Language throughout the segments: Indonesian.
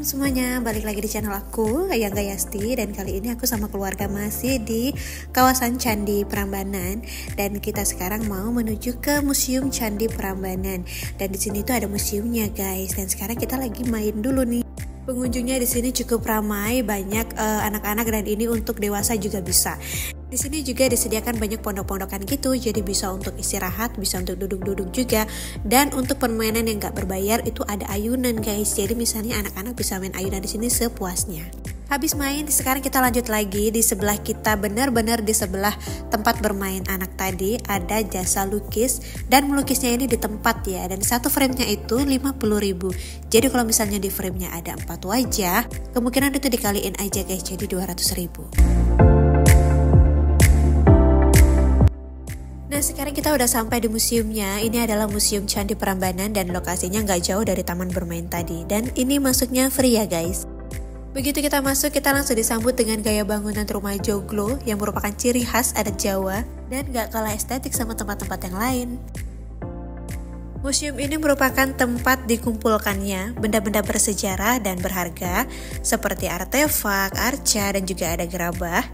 semuanya, balik lagi di channel aku, Ayang Gayasti. Dan kali ini aku sama keluarga masih di kawasan Candi Prambanan. Dan kita sekarang mau menuju ke Museum Candi Prambanan. Dan di sini tuh ada museumnya guys. Dan sekarang kita lagi main dulu nih. Pengunjungnya di sini cukup ramai, banyak anak-anak dan ini untuk dewasa juga bisa. Di sini juga disediakan banyak pondok-pondokan gitu, jadi bisa untuk istirahat, bisa untuk duduk-duduk juga. Dan untuk permainan yang gak berbayar itu ada ayunan guys. Jadi misalnya anak-anak bisa main ayunan di sini sepuasnya. Habis main, sekarang kita lanjut lagi. Di sebelah kita, benar-benar di sebelah tempat bermain anak tadi, ada jasa lukis. Dan melukisnya ini di tempat ya. Dan satu framenya itu 50.000. Jadi kalau misalnya di framenya ada 4 wajah, kemungkinan itu dikaliin aja guys, jadi 200.000. Nah sekarang kita udah sampai di museumnya. Ini adalah Museum Candi Prambanan dan lokasinya nggak jauh dari taman bermain tadi. Dan ini masuknya free ya guys. Begitu kita masuk, kita langsung disambut dengan gaya bangunan rumah joglo yang merupakan ciri khas adat Jawa dan gak kalah estetik sama tempat-tempat yang lain. Museum ini merupakan tempat dikumpulkannya benda-benda bersejarah dan berharga seperti artefak, arca, dan juga ada gerabah.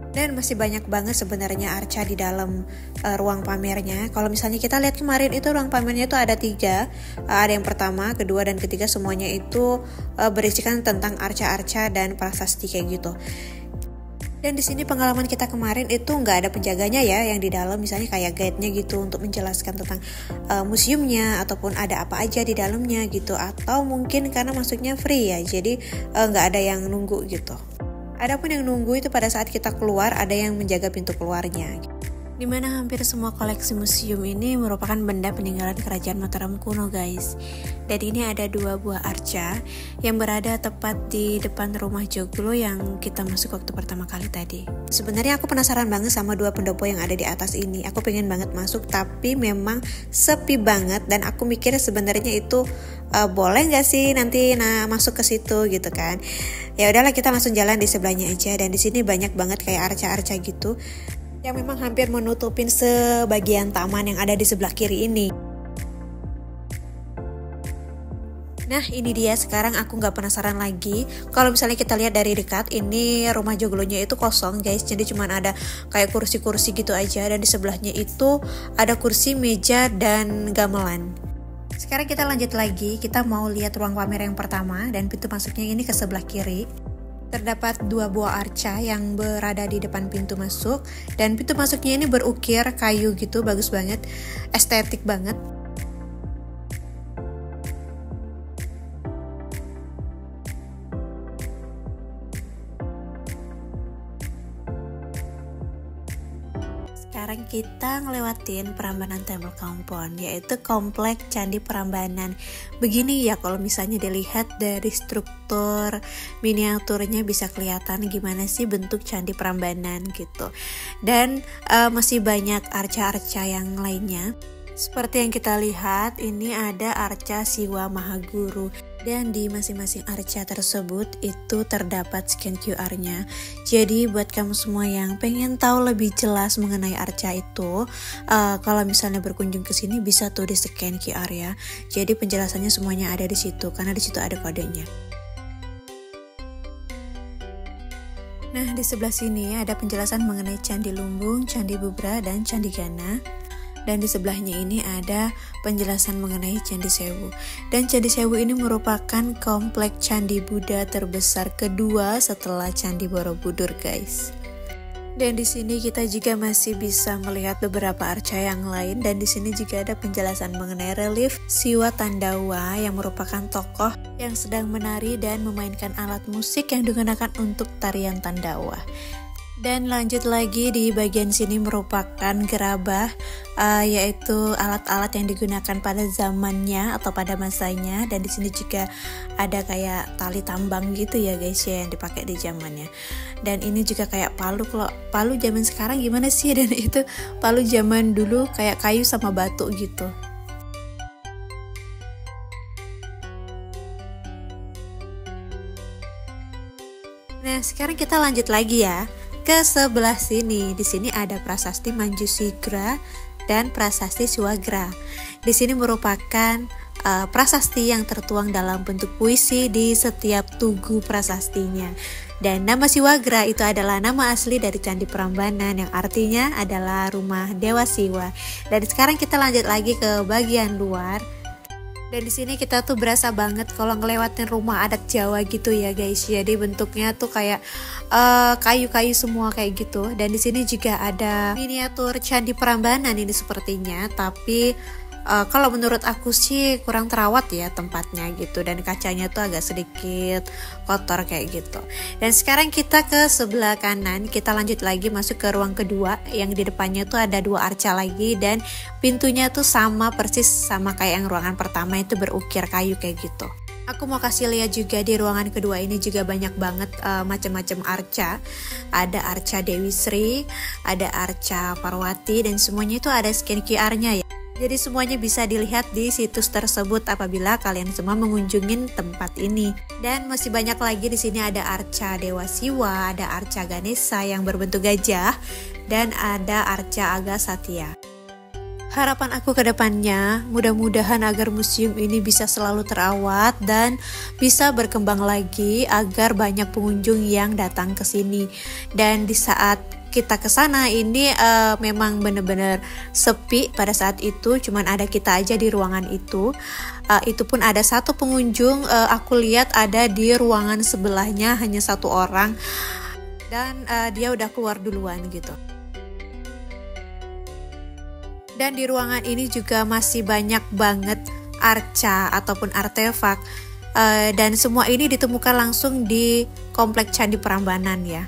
Dan masih banyak banget sebenarnya arca di dalam ruang pamernya. Kalau misalnya kita lihat kemarin itu ruang pamernya itu ada 3. Ada yang pertama, kedua, dan ketiga, semuanya itu berisikan tentang arca-arca dan prasasti kayak gitu. Dan di sini pengalaman kita kemarin itu nggak ada penjaganya ya, yang di dalam misalnya kayak guide-nya gitu untuk menjelaskan tentang museumnya ataupun ada apa aja di dalamnya gitu. Atau mungkin karena masuknya free ya, jadi nggak ada yang nunggu gitu. Adapun yang nunggu itu pada saat kita keluar ada yang menjaga pintu keluarnya. Dimana hampir semua koleksi museum ini merupakan benda peninggalan kerajaan Mataram kuno guys. Dan ini ada 2 buah arca yang berada tepat di depan rumah joglo yang kita masuk waktu pertama kali tadi. Sebenarnya aku penasaran banget sama 2 pendopo yang ada di atas ini. Aku pengen banget masuk tapi memang sepi banget dan aku mikir sebenarnya itu boleh nggak sih nanti masuk ke situ gitu kan. Ya udahlah kita langsung jalan di sebelahnya aja. Dan di sini banyak banget kayak arca-arca gitu yang memang hampir menutupin sebagian taman yang ada di sebelah kiri ini. Nah ini dia, sekarang aku nggak penasaran lagi. Kalau misalnya kita lihat dari dekat, ini rumah joglonya itu kosong guys. Jadi cuma ada kayak kursi-kursi gitu aja. Dan di sebelahnya itu ada kursi, meja, dan gamelan. Sekarang kita lanjut lagi, kita mau lihat ruang pamer yang pertama. Dan pintu masuknya ini ke sebelah kiri. Terdapat 2 buah arca yang berada di depan pintu masuk. Dan pintu masuknya ini berukir kayu gitu, bagus banget, estetik banget. Sekarang kita ngelewatin Prambanan Temple Compound, yaitu komplek Candi Prambanan. Begini ya kalau misalnya dilihat dari struktur miniaturnya bisa kelihatan gimana sih bentuk Candi Prambanan gitu. Dan masih banyak arca-arca yang lainnya. Seperti yang kita lihat, ini ada arca Siwa Mahaguru. Dan di masing-masing arca tersebut itu terdapat scan QR-nya. Jadi buat kamu semua yang pengen tahu lebih jelas mengenai arca itu, kalau misalnya berkunjung ke sini bisa tuh di scan QR ya. Jadi penjelasannya semuanya ada di situ karena di situ ada kodenya. Nah, di sebelah sini ada penjelasan mengenai Candi Lumbung, Candi Bubra, dan Candi Gana. Dan di sebelahnya ini ada penjelasan mengenai Candi Sewu. Dan Candi Sewu ini merupakan komplek Candi Buddha terbesar kedua setelah Candi Borobudur guys. Dan di sini kita juga masih bisa melihat beberapa arca yang lain. Dan di sini juga ada penjelasan mengenai relief Siwa Tandawa yang merupakan tokoh yang sedang menari dan memainkan alat musik yang digunakan untuk tarian Tandawa. Dan lanjut lagi di bagian sini merupakan gerabah, yaitu alat-alat yang digunakan pada zamannya atau pada masanya. Dan di sini juga ada kayak tali tambang gitu ya guys ya yang dipakai di zamannya. Dan ini juga kayak palu. Kalau palu zaman sekarang gimana sih? Dan itu palu zaman dulu kayak kayu sama batu gitu. Nah sekarang kita lanjut lagi ya. Ke sebelah sini, di sini ada prasasti Manjusigra dan prasasti Siwagra. Di sini merupakan prasasti yang tertuang dalam bentuk puisi di setiap tugu prasastinya. Dan nama Siwagra itu adalah nama asli dari Candi Prambanan yang artinya adalah rumah Dewa Siwa. Dan sekarang kita lanjut lagi ke bagian luar. Dan di sini kita tuh berasa banget kalau ngelewatin rumah adat Jawa gitu ya guys. Jadi bentuknya tuh kayak kayu-kayu semua kayak gitu. Dan di sini juga ada miniatur Candi Prambanan ini sepertinya, tapi kalau menurut aku sih kurang terawat ya tempatnya gitu, dan kacanya tuh agak sedikit kotor kayak gitu. Dan sekarang kita ke sebelah kanan, kita lanjut lagi masuk ke ruang kedua yang di depannya tuh ada 2 arca lagi, dan pintunya tuh sama persis sama kayak yang ruangan pertama itu berukir kayu kayak gitu. Aku mau kasih lihat juga di ruangan kedua ini juga banyak banget macam-macam arca. Ada arca Dewi Sri, ada arca Parwati, dan semuanya itu ada scan QR-nya ya. Jadi semuanya bisa dilihat di situs tersebut apabila kalian semua mengunjungi tempat ini. Dan masih banyak lagi di sini, ada arca Dewa Siwa, ada arca Ganesha yang berbentuk gajah, dan ada arca Agasatya. Harapan aku ke depannya, mudah-mudahan agar museum ini bisa selalu terawat dan bisa berkembang lagi agar banyak pengunjung yang datang ke sini. Dan di saat kita ke sana ini memang benar-benar sepi pada saat itu, cuman ada kita aja di ruangan itu. Itu pun ada 1 pengunjung, aku lihat ada di ruangan sebelahnya hanya 1 orang, dan dia udah keluar duluan gitu. Dan di ruangan ini juga masih banyak banget arca ataupun artefak, dan semua ini ditemukan langsung di Komplek Candi Prambanan ya.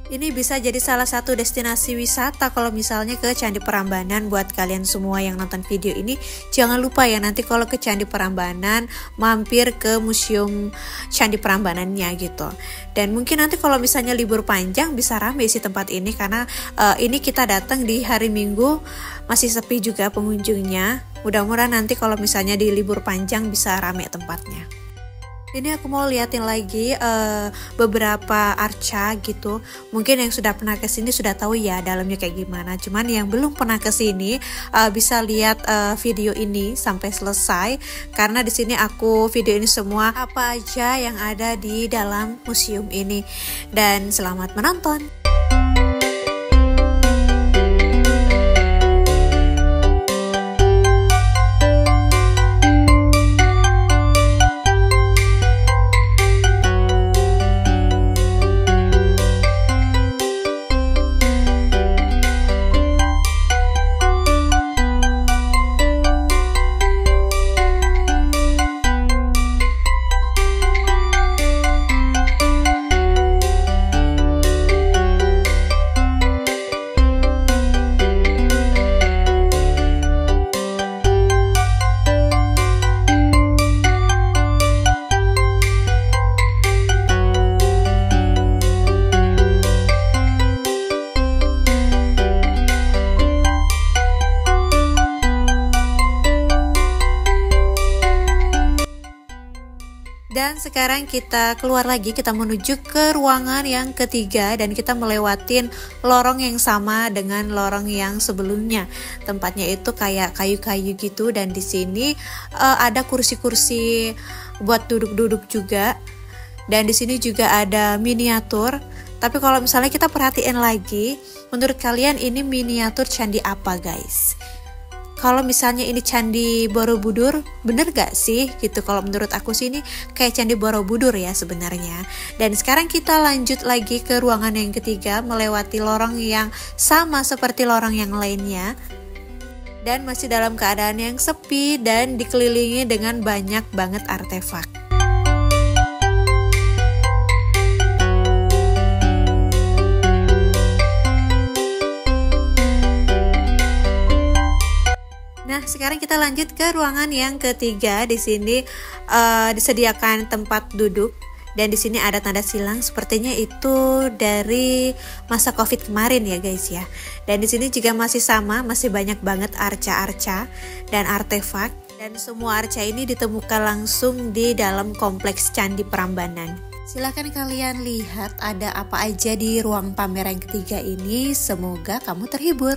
Ini bisa jadi salah satu destinasi wisata kalau misalnya ke Candi Prambanan. Buat kalian semua yang nonton video ini, jangan lupa ya nanti kalau ke Candi Prambanan mampir ke Museum Candi Prambanannya gitu. Dan mungkin nanti kalau misalnya libur panjang bisa rame sih tempat ini, karena ini kita datang di hari Minggu, masih sepi juga pengunjungnya. Mudah-mudahan nanti kalau misalnya di libur panjang bisa rame tempatnya. Ini aku mau liatin lagi beberapa arca gitu. Mungkin yang sudah pernah kesini sudah tahu ya dalamnya kayak gimana. Cuman yang belum pernah kesini bisa lihat video ini sampai selesai, karena di sini aku video ini semua apa aja yang ada di dalam museum ini. Dan selamat menonton. Dan sekarang kita keluar lagi, kita menuju ke ruangan yang ketiga, dan kita melewatin lorong yang sama dengan lorong yang sebelumnya. Tempatnya itu kayak kayu-kayu gitu, dan di sini ada kursi-kursi buat duduk-duduk juga. Dan di sini juga ada miniatur. Tapi kalau misalnya kita perhatiin lagi, menurut kalian ini miniatur candi apa guys? Kalau misalnya ini Candi Borobudur, bener gak sih gitu? Kalau menurut aku sih ini kayak Candi Borobudur ya sebenarnya. Dan sekarang kita lanjut lagi ke ruangan yang ketiga, melewati lorong yang sama seperti lorong yang lainnya, dan masih dalam keadaan yang sepi dan dikelilingi dengan banyak banget artefak. Nah, sekarang kita lanjut ke ruangan yang ketiga. Di sini disediakan tempat duduk, dan di sini ada tanda silang, sepertinya itu dari masa Covid kemarin ya guys ya. Dan di sini juga masih sama, masih banyak banget arca-arca dan artefak, dan semua arca ini ditemukan langsung di dalam kompleks Candi Prambanan. Silahkan kalian lihat ada apa aja di ruang pamer yang ketiga ini. Semoga kamu terhibur.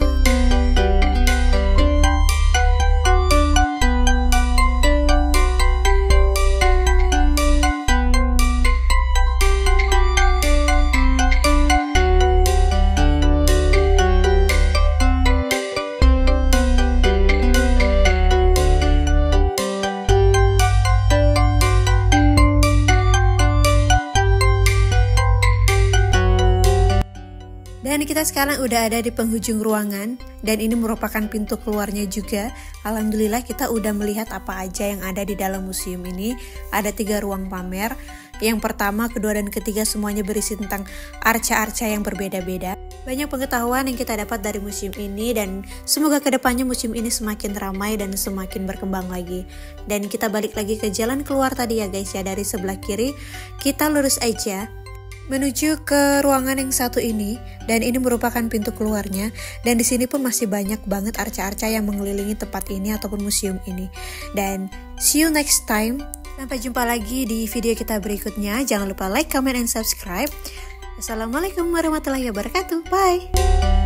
Dan kita sekarang udah ada di penghujung ruangan, dan ini merupakan pintu keluarnya juga. Alhamdulillah kita udah melihat apa aja yang ada di dalam museum ini. Ada 3 ruang pamer. Yang pertama, kedua, dan ketiga semuanya berisi tentang arca-arca yang berbeda-beda. Banyak pengetahuan yang kita dapat dari museum ini, dan semoga kedepannya museum ini semakin ramai dan semakin berkembang lagi. Dan kita balik lagi ke jalan keluar tadi ya guys ya, dari sebelah kiri kita lurus aja menuju ke ruangan yang satu ini, dan ini merupakan pintu keluarnya. Dan di sini pun masih banyak banget arca-arca yang mengelilingi tempat ini ataupun museum ini. Dan see you next time. Sampai jumpa lagi di video kita berikutnya. Jangan lupa like, comment, and subscribe. Assalamualaikum warahmatullahi wabarakatuh. Bye.